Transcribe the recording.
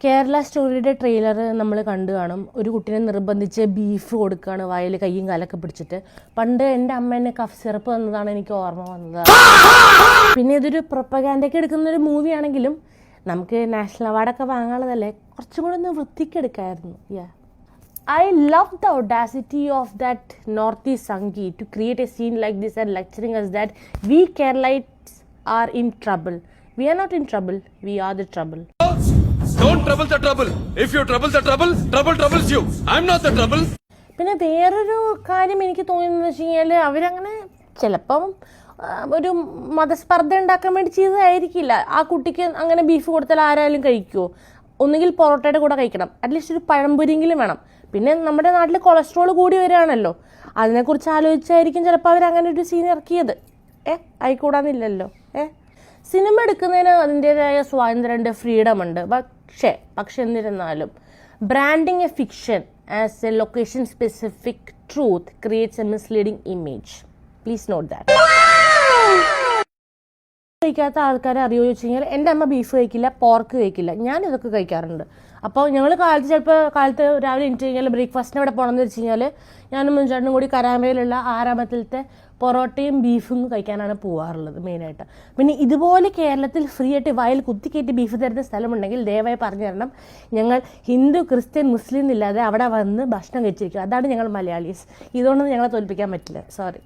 Kerala സ്റ്റോറിയുടെ trailer നമ്മൾ കണ്ടു കാണും. ഒരു കുട്ടീനെ നിർബന്ധിച്ച് ബീഫ് കൊടുക്കുകയാണ്, വായിൽ കയ്യും കാലൊക്കെ പിടിച്ചിട്ട്. പണ്ട് എൻ്റെ അമ്മ എന്നെ കഫ് സിറപ്പ് തന്നതാണ് എനിക്ക് ഓർമ്മ വന്നത്. പിന്നെ ഇതൊരു പ്രൊപ്പഗാൻഡയ്ക്ക് എടുക്കുന്നൊരു മൂവി ആണെങ്കിലും നമുക്ക് നാഷണൽ അവാർഡൊക്കെ വാങ്ങാനുള്ളതല്ലേ, കുറച്ചും കൂടെ ഒന്ന് വൃത്തിക്കെടുക്കായിരുന്നു. I love the audacity of that Northeast Sangi to create a scene like this and lecturing us that we Keralites are in trouble. We are not in trouble, we are the trouble. Don't trouble the trouble. If you trouble the trouble, trouble troubles you. I'm not the trouble. പിന്നെ വേറൊരു കാര്യം എനിക്ക് തോന്നുന്നത് വെച്ച് കഴിഞ്ഞാൽ അവരങ്ങനെ ചിലപ്പം ഒരു മതസ്പർദ്ധ ഉണ്ടാക്കാൻ വേണ്ടി ചെയ്തതായിരിക്കില്ല. ആ കുട്ടിക്ക് അങ്ങനെ ബീഫ് കൊടുത്താൽ ആരായാലും കഴിക്കുമോ? ഒന്നുകിൽ പൊറോട്ടയുടെ കൂടെ കഴിക്കണം, അറ്റ്ലീസ്റ്റ് ഒരു പഴംപൊരിയെങ്കിലും വേണം. പിന്നെ നമ്മുടെ നാട്ടിൽ കൊളസ്ട്രോൾ കൂടി വരികയാണല്ലോ, അതിനെക്കുറിച്ച് ആലോചിച്ചായിരിക്കും ചിലപ്പോൾ അവരങ്ങനെ ഒരു സീൻ ഇറക്കിയത്. ആയിക്കൂടാന്നില്ലല്ലോ. സിനിമ എടുക്കുന്നതിന് അതിൻ്റെതായ സ്വാതന്ത്ര്യമുണ്ട്, ഫ്രീഡം ഉണ്ട്. പക്ഷെ എന്നിരുന്നാലും branding A fiction as A location specific truth creates A misleading image. Please note that. കഴിക്കാത്ത ആൾക്കാരെ അറിയുമോ ചോദിച്ചു കഴിഞ്ഞാൽ എൻ്റെ അമ്മ ബീഫ് കഴിക്കില്ല, പോർക്ക് കഴിക്കില്ല, ഞാൻ ഇതൊക്കെ കഴിക്കാറുണ്ട്. അപ്പോൾ ഞങ്ങൾ കാലത്ത് രാവിലെ എണീറ്റ് കഴിഞ്ഞാൽ ബ്രേക്ക്ഫാസ്റ്റിന് ഇവിടെ പോകണമെന്ന് വെച്ച് കഴിഞ്ഞാൽ ഞാനും മുൻചാട്ടനും കൂടി കരാമയിലുള്ള ആരാമത്തിലത്തെ പൊറോട്ടയും ബീഫും കഴിക്കാനാണ് പോകാറുള്ളത് മെയിനായിട്ട്. പിന്നെ ഇതുപോലെ കേരളത്തിൽ ഫ്രീ ആയിട്ട് വയൽ കുത്തിക്കയറ്റി ബീഫ് തരുന്ന സ്ഥലമുണ്ടെങ്കിൽ ദയവായി പറഞ്ഞു തരണം. ഞങ്ങൾ ഹിന്ദു, ക്രിസ്ത്യൻ, മുസ്ലിം എന്നില്ലാതെ അവിടെ വന്ന് ഭക്ഷണം കഴിച്ചിരിക്കും. അതാണ് ഞങ്ങൾ മലയാളീസ്. ഇതുകൊണ്ടൊന്നും ഞങ്ങളെ തോൽപ്പിക്കാൻ പറ്റില്ല. സോറി.